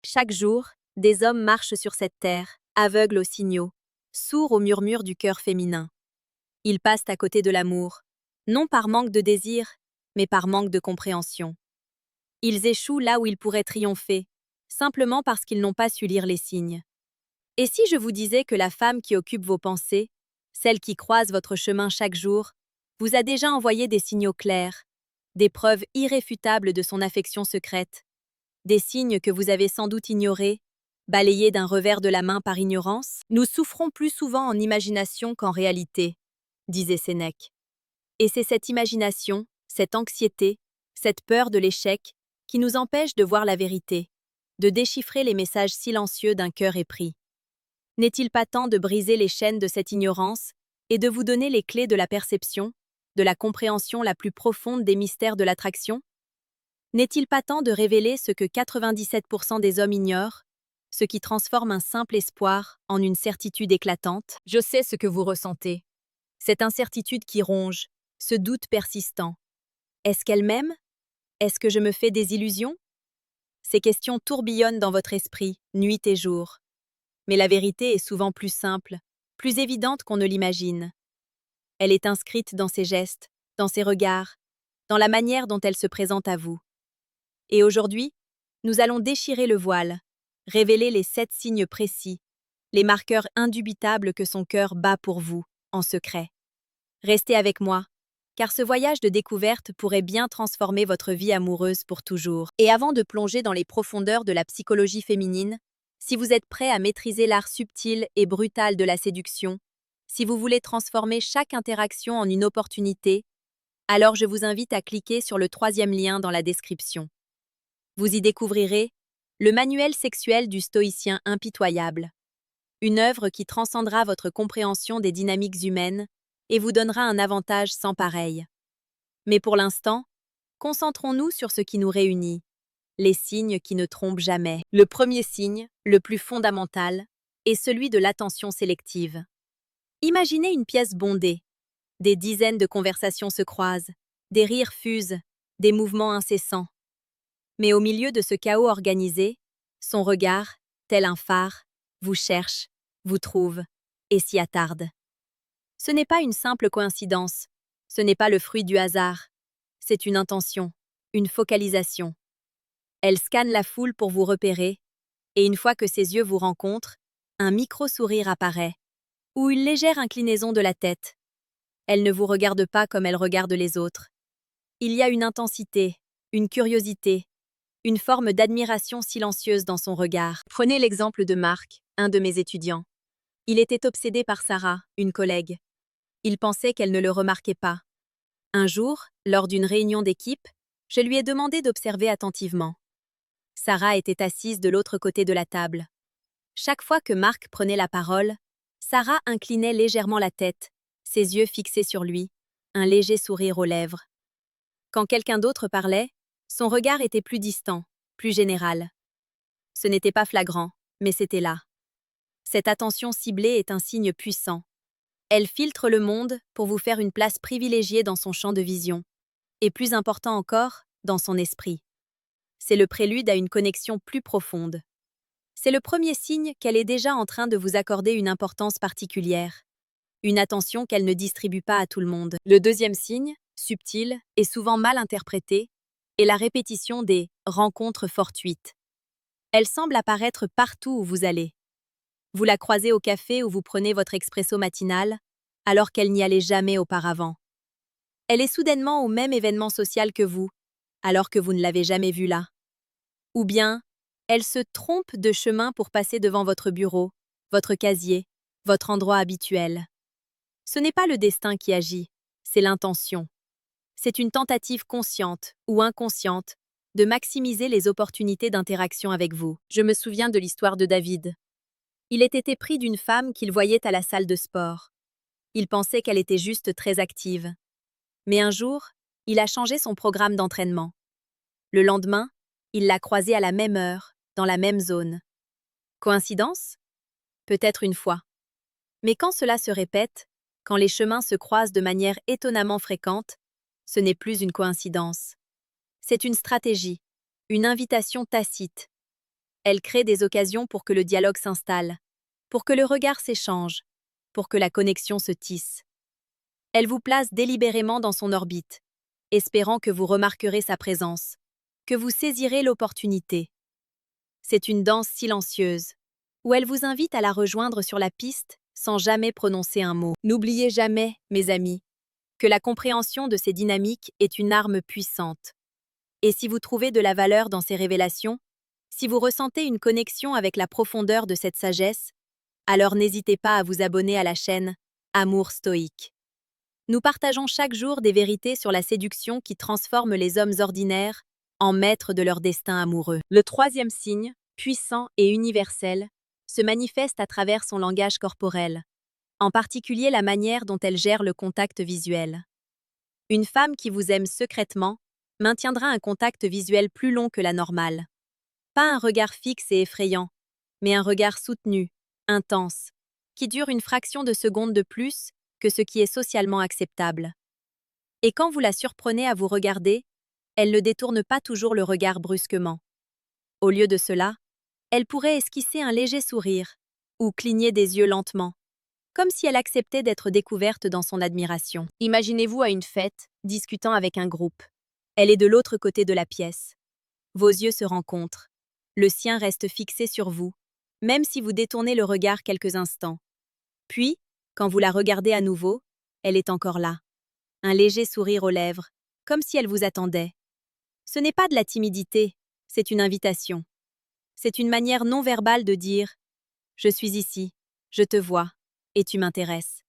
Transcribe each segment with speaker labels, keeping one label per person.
Speaker 1: Chaque jour, des hommes marchent sur cette terre, aveugles aux signaux, sourds aux murmures du cœur féminin. Ils passent à côté de l'amour, non par manque de désir, mais par manque de compréhension. Ils échouent là où ils pourraient triompher, simplement parce qu'ils n'ont pas su lire les signes. Et si je vous disais que la femme qui occupe vos pensées, celle qui croise votre chemin chaque jour, vous a déjà envoyé des signaux clairs, des preuves irréfutables de son affection secrète, des signes que vous avez sans doute ignorés, balayés d'un revers de la main par ignorance? Nous souffrons plus souvent en imagination qu'en réalité, disait Sénèque. Et c'est cette imagination, cette anxiété, cette peur de l'échec qui nous empêche de voir la vérité, de déchiffrer les messages silencieux d'un cœur épris. N'est-il pas temps de briser les chaînes de cette ignorance et de vous donner les clés de la perception, de la compréhension la plus profonde des mystères de l'attraction? N'est-il pas temps de révéler ce que 97% des hommes ignorent, ce qui transforme un simple espoir en une certitude éclatante? Je sais ce que vous ressentez. Cette incertitude qui ronge, ce doute persistant. Est-ce qu'elle m'aime? Est-ce que je me fais des illusions? Ces questions tourbillonnent dans votre esprit, nuit et jour. Mais la vérité est souvent plus simple, plus évidente qu'on ne l'imagine. Elle est inscrite dans ses gestes, dans ses regards, dans la manière dont elle se présente à vous. Et aujourd'hui, nous allons déchirer le voile, révéler les 7 signes précis, les marqueurs indubitables que son cœur bat pour vous, en secret. Restez avec moi, car ce voyage de découverte pourrait bien transformer votre vie amoureuse pour toujours. Et avant de plonger dans les profondeurs de la psychologie féminine, si vous êtes prêt à maîtriser l'art subtil et brutal de la séduction, si vous voulez transformer chaque interaction en une opportunité, alors je vous invite à cliquer sur le 3e lien dans la description. Vous y découvrirez le manuel sexuel du stoïcien impitoyable, une œuvre qui transcendra votre compréhension des dynamiques humaines et vous donnera un avantage sans pareil. Mais pour l'instant, concentrons-nous sur ce qui nous réunit, les signes qui ne trompent jamais. Le premier signe, le plus fondamental, est celui de l'attention sélective. Imaginez une pièce bondée. Des dizaines de conversations se croisent, des rires fusent, des mouvements incessants. Mais au milieu de ce chaos organisé, son regard, tel un phare, vous cherche, vous trouve et s'y attarde. Ce n'est pas une simple coïncidence, ce n'est pas le fruit du hasard, c'est une intention, une focalisation. Elle scanne la foule pour vous repérer, et une fois que ses yeux vous rencontrent, un micro-sourire apparaît, ou une légère inclinaison de la tête. Elle ne vous regarde pas comme elle regarde les autres. Il y a une intensité, une curiosité, une forme d'admiration silencieuse dans son regard. Prenez l'exemple de Marc, un de mes étudiants. Il était obsédé par Sarah, une collègue. Il pensait qu'elle ne le remarquait pas. Un jour, lors d'une réunion d'équipe, je lui ai demandé d'observer attentivement. Sarah était assise de l'autre côté de la table. Chaque fois que Marc prenait la parole, Sarah inclinait légèrement la tête, ses yeux fixés sur lui, un léger sourire aux lèvres. Quand quelqu'un d'autre parlait, son regard était plus distant, plus général. Ce n'était pas flagrant, mais c'était là. Cette attention ciblée est un signe puissant. Elle filtre le monde pour vous faire une place privilégiée dans son champ de vision, et plus important encore, dans son esprit. C'est le prélude à une connexion plus profonde. C'est le premier signe qu'elle est déjà en train de vous accorder une importance particulière, une attention qu'elle ne distribue pas à tout le monde. Le deuxième signe, subtil et souvent mal interprété, est la répétition des rencontres fortuites. Elle semble apparaître partout où vous allez. Vous la croisez au café où vous prenez votre expresso matinal, alors qu'elle n'y allait jamais auparavant. Elle est soudainement au même événement social que vous, alors que vous ne l'avez jamais vue là. Ou bien, elle se trompe de chemin pour passer devant votre bureau, votre casier, votre endroit habituel. Ce n'est pas le destin qui agit, c'est l'intention. C'est une tentative consciente ou inconsciente de maximiser les opportunités d'interaction avec vous. Je me souviens de l'histoire de David. Il était épris d'une femme qu'il voyait à la salle de sport. Il pensait qu'elle était juste très active. Mais un jour, il a changé son programme d'entraînement. Le lendemain, il l'a croisée à la même heure, dans la même zone. Coïncidence? Peut-être une fois. Mais quand cela se répète, quand les chemins se croisent de manière étonnamment fréquente, ce n'est plus une coïncidence. C'est une stratégie, une invitation tacite. Elle crée des occasions pour que le dialogue s'installe, pour que le regard s'échange, pour que la connexion se tisse. Elle vous place délibérément dans son orbite, espérant que vous remarquerez sa présence, que vous saisirez l'opportunité. C'est une danse silencieuse, où elle vous invite à la rejoindre sur la piste sans jamais prononcer un mot. N'oubliez jamais, mes amis, que la compréhension de ces dynamiques est une arme puissante. Et si vous trouvez de la valeur dans ces révélations, si vous ressentez une connexion avec la profondeur de cette sagesse, alors n'hésitez pas à vous abonner à la chaîne Amour Stoïque. Nous partageons chaque jour des vérités sur la séduction qui transforment les hommes ordinaires en maîtres de leur destin amoureux. Le troisième signe, puissant et universel, se manifeste à travers son langage corporel, en particulier la manière dont elle gère le contact visuel. Une femme qui vous aime secrètement maintiendra un contact visuel plus long que la normale. Pas un regard fixe et effrayant, mais un regard soutenu, intense, qui dure une fraction de seconde de plus que ce qui est socialement acceptable. Et quand vous la surprenez à vous regarder, elle ne détourne pas toujours le regard brusquement. Au lieu de cela, elle pourrait esquisser un léger sourire ou cligner des yeux lentement, comme si elle acceptait d'être découverte dans son admiration. Imaginez-vous à une fête, discutant avec un groupe. Elle est de l'autre côté de la pièce. Vos yeux se rencontrent. Le sien reste fixé sur vous, même si vous détournez le regard quelques instants. Puis, quand vous la regardez à nouveau, elle est encore là. Un léger sourire aux lèvres, comme si elle vous attendait. Ce n'est pas de la timidité, c'est une invitation. C'est une manière non verbale de dire « Je suis ici, je te vois, et tu m'intéresses ».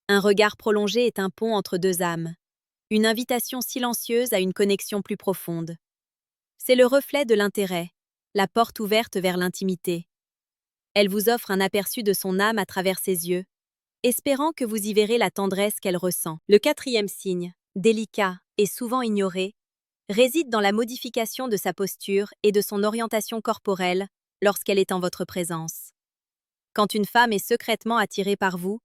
Speaker 1: Un regard prolongé est un pont entre deux âmes, une invitation silencieuse à une connexion plus profonde. C'est le reflet de l'intérêt, la porte ouverte vers l'intimité. Elle vous offre un aperçu de son âme à travers ses yeux, espérant que vous y verrez la tendresse qu'elle ressent. Le quatrième signe, délicat et souvent ignoré, réside dans la modification de sa posture et de son orientation corporelle lorsqu'elle est en votre présence. Quand une femme est secrètement attirée par vous,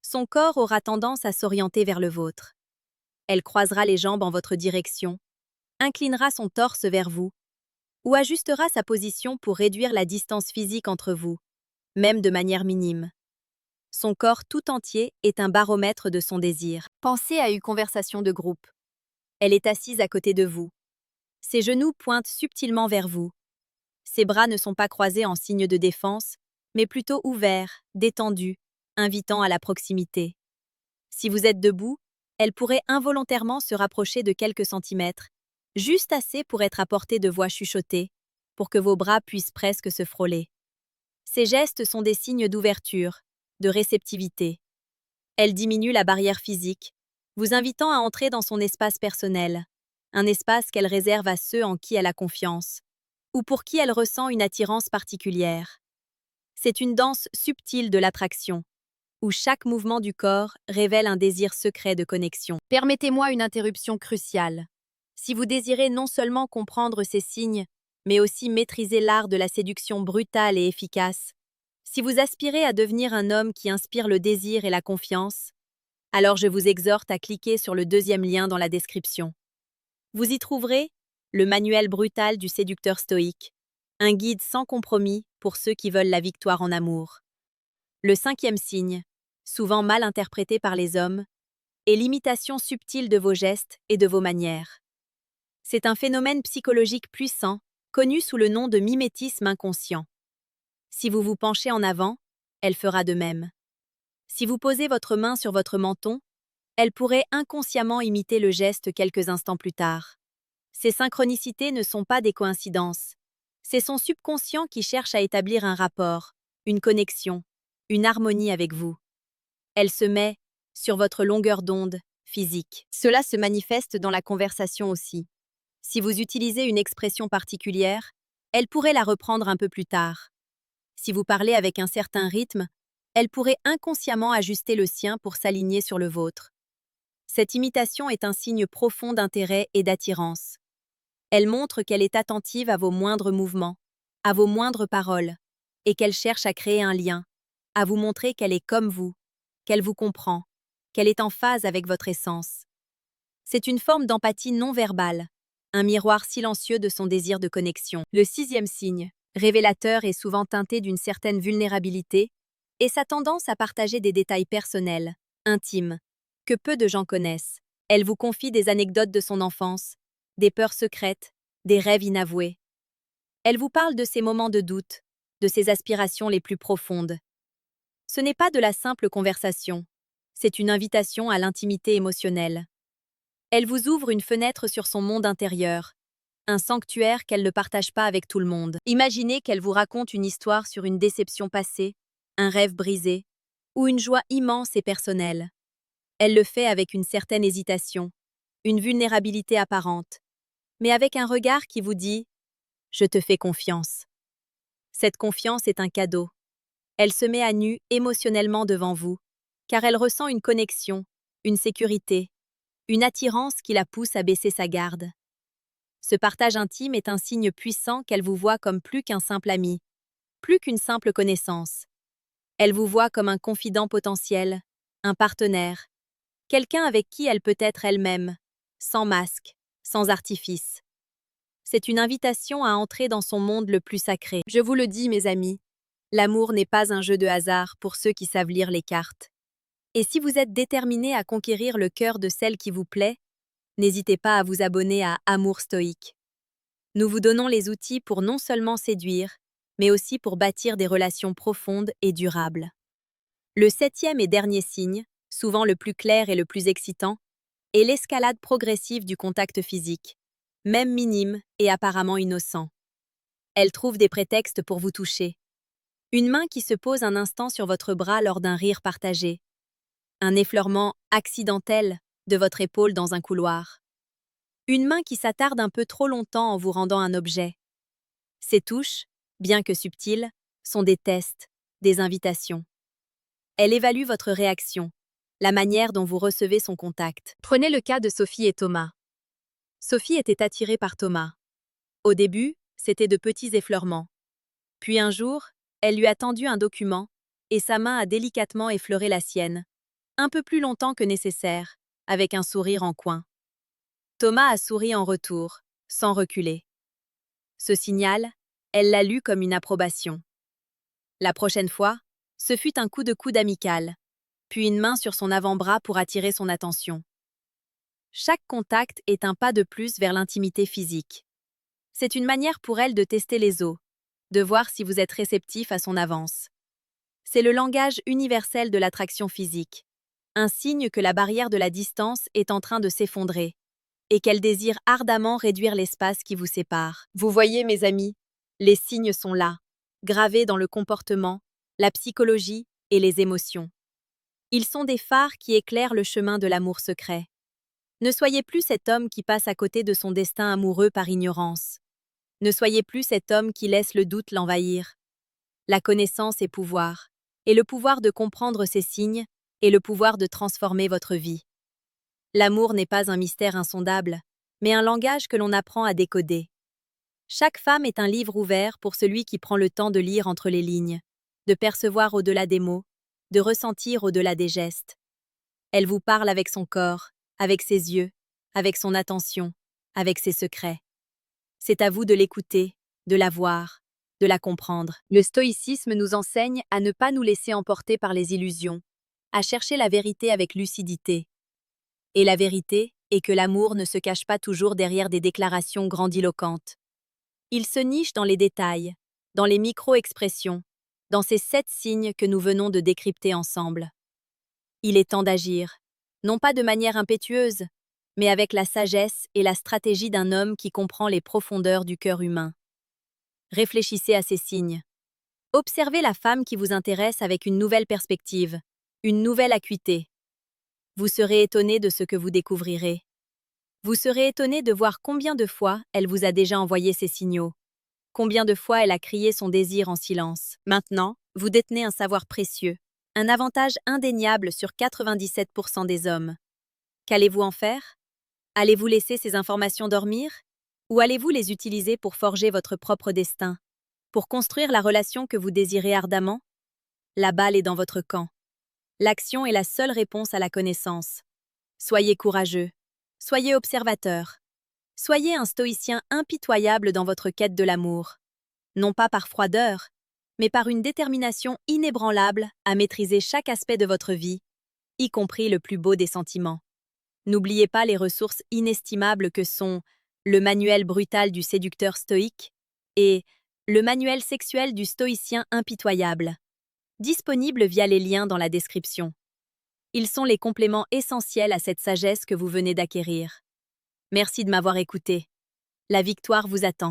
Speaker 1: son corps aura tendance à s'orienter vers le vôtre. Elle croisera les jambes en votre direction, inclinera son torse vers vous, ou ajustera sa position pour réduire la distance physique entre vous, même de manière minime. Son corps tout entier est un baromètre de son désir. Pensez à une conversation de groupe. Elle est assise à côté de vous. Ses genoux pointent subtilement vers vous. Ses bras ne sont pas croisés en signe de défense, mais plutôt ouverts, détendus, invitant à la proximité. Si vous êtes debout, elle pourrait involontairement se rapprocher de quelques centimètres, juste assez pour être à portée de voix chuchotée, pour que vos bras puissent presque se frôler. Ces gestes sont des signes d'ouverture, de réceptivité. Elle diminue la barrière physique, vous invitant à entrer dans son espace personnel, un espace qu'elle réserve à ceux en qui elle a confiance, ou pour qui elle ressent une attirance particulière. C'est une danse subtile de l'attraction, où chaque mouvement du corps révèle un désir secret de connexion. Permettez-moi une interruption cruciale. Si vous désirez non seulement comprendre ces signes, mais aussi maîtriser l'art de la séduction brutale et efficace, si vous aspirez à devenir un homme qui inspire le désir et la confiance, alors je vous exhorte à cliquer sur le deuxième lien dans la description. Vous y trouverez le manuel brutal du séducteur stoïque, un guide sans compromis pour ceux qui veulent la victoire en amour. Le cinquième signe, souvent mal interprété par les hommes, est l'imitation subtile de vos gestes et de vos manières. C'est un phénomène psychologique puissant, connu sous le nom de mimétisme inconscient. Si vous vous penchez en avant, elle fera de même. Si vous posez votre main sur votre menton, elle pourrait inconsciemment imiter le geste quelques instants plus tard. Ces synchronicités ne sont pas des coïncidences. C'est son subconscient qui cherche à établir un rapport, une connexion, une harmonie avec vous. Elle se met sur votre longueur d'onde physique. Cela se manifeste dans la conversation aussi. Si vous utilisez une expression particulière, elle pourrait la reprendre un peu plus tard. Si vous parlez avec un certain rythme, elle pourrait inconsciemment ajuster le sien pour s'aligner sur le vôtre. Cette imitation est un signe profond d'intérêt et d'attirance. Elle montre qu'elle est attentive à vos moindres mouvements, à vos moindres paroles, et qu'elle cherche à créer un lien, à vous montrer qu'elle est comme vous, qu'elle vous comprend, qu'elle est en phase avec votre essence. C'est une forme d'empathie non verbale, un miroir silencieux de son désir de connexion. Le sixième signe révélateur et souvent teinté d'une certaine vulnérabilité, et sa tendance à partager des détails personnels, intimes, que peu de gens connaissent. Elle vous confie des anecdotes de son enfance, des peurs secrètes, des rêves inavoués. Elle vous parle de ses moments de doute, de ses aspirations les plus profondes. Ce n'est pas de la simple conversation, c'est une invitation à l'intimité émotionnelle. Elle vous ouvre une fenêtre sur son monde intérieur, un sanctuaire qu'elle ne partage pas avec tout le monde. Imaginez qu'elle vous raconte une histoire sur une déception passée, un rêve brisé, ou une joie immense et personnelle. Elle le fait avec une certaine hésitation, une vulnérabilité apparente, mais avec un regard qui vous dit « Je te fais confiance ». Cette confiance est un cadeau. Elle se met à nu émotionnellement devant vous, car elle ressent une connexion, une sécurité, une attirance qui la pousse à baisser sa garde. Ce partage intime est un signe puissant qu'elle vous voit comme plus qu'un simple ami, plus qu'une simple connaissance. Elle vous voit comme un confident potentiel, un partenaire, quelqu'un avec qui elle peut être elle-même, sans masque, sans artifice. C'est une invitation à entrer dans son monde le plus sacré. Je vous le dis, mes amis, l'amour n'est pas un jeu de hasard pour ceux qui savent lire les cartes. Et si vous êtes déterminé à conquérir le cœur de celle qui vous plaît, n'hésitez pas à vous abonner à Amour Stoïque. Nous vous donnons les outils pour non seulement séduire, mais aussi pour bâtir des relations profondes et durables. Le 7e et dernier signe, souvent le plus clair et le plus excitant, est l'escalade progressive du contact physique, même minime et apparemment innocent. Elle trouve des prétextes pour vous toucher. Une main qui se pose un instant sur votre bras lors d'un rire partagé. Un effleurement accidentel de votre épaule dans un couloir. Une main qui s'attarde un peu trop longtemps en vous rendant un objet. Ces touches, bien que subtiles, sont des tests, des invitations. Elle évalue votre réaction, la manière dont vous recevez son contact. Prenez le cas de Sophie et Thomas. Sophie était attirée par Thomas. Au début, c'était de petits effleurements. Puis un jour, elle lui a tendu un document, et sa main a délicatement effleuré la sienne, un peu plus longtemps que nécessaire, avec un sourire en coin. Thomas a souri en retour, sans reculer. Ce signal, elle l'a lu comme une approbation. La prochaine fois, ce fut un coup de coude amical, puis une main sur son avant-bras pour attirer son attention. Chaque contact est un pas de plus vers l'intimité physique. C'est une manière pour elle de tester les os, de voir si vous êtes réceptif à son avance. C'est le langage universel de l'attraction physique, un signe que la barrière de la distance est en train de s'effondrer, et qu'elle désire ardemment réduire l'espace qui vous sépare. Vous voyez, mes amis, les signes sont là, gravés dans le comportement, la psychologie et les émotions. Ils sont des phares qui éclairent le chemin de l'amour secret. Ne soyez plus cet homme qui passe à côté de son destin amoureux par ignorance. Ne soyez plus cet homme qui laisse le doute l'envahir. La connaissance est pouvoir, et le pouvoir de comprendre ces signes est le pouvoir de transformer votre vie. L'amour n'est pas un mystère insondable, mais un langage que l'on apprend à décoder. Chaque femme est un livre ouvert pour celui qui prend le temps de lire entre les lignes, de percevoir au-delà des mots, de ressentir au-delà des gestes. Elle vous parle avec son corps, avec ses yeux, avec son attention, avec ses secrets. C'est à vous de l'écouter, de la voir, de la comprendre. Le stoïcisme nous enseigne à ne pas nous laisser emporter par les illusions, à chercher la vérité avec lucidité. Et la vérité est que l'amour ne se cache pas toujours derrière des déclarations grandiloquentes. Il se niche dans les détails, dans les micro-expressions, dans ces 7 signes que nous venons de décrypter ensemble. Il est temps d'agir, non pas de manière impétueuse, mais avec la sagesse et la stratégie d'un homme qui comprend les profondeurs du cœur humain. Réfléchissez à ces signes. Observez la femme qui vous intéresse avec une nouvelle perspective, une nouvelle acuité. Vous serez étonné de ce que vous découvrirez. Vous serez étonné de voir combien de fois elle vous a déjà envoyé ces signaux. Combien de fois elle a crié son désir en silence. Maintenant, vous détenez un savoir précieux, un avantage indéniable sur 97% des hommes. Qu'allez-vous en faire? Allez-vous laisser ces informations dormir? Ou allez-vous les utiliser pour forger votre propre destin? Pour construire la relation que vous désirez ardemment? La balle est dans votre camp. L'action est la seule réponse à la connaissance. Soyez courageux. Soyez observateur. Soyez un stoïcien impitoyable dans votre quête de l'amour. non pas par froideur, mais par une détermination inébranlable à maîtriser chaque aspect de votre vie, y compris le plus beau des sentiments. N'oubliez pas les ressources inestimables que sont le manuel brutal du séducteur stoïque et le manuel sexuel du stoïcien impitoyable, disponibles via les liens dans la description. Ils sont les compléments essentiels à cette sagesse que vous venez d'acquérir. Merci de m'avoir écouté. La victoire vous attend.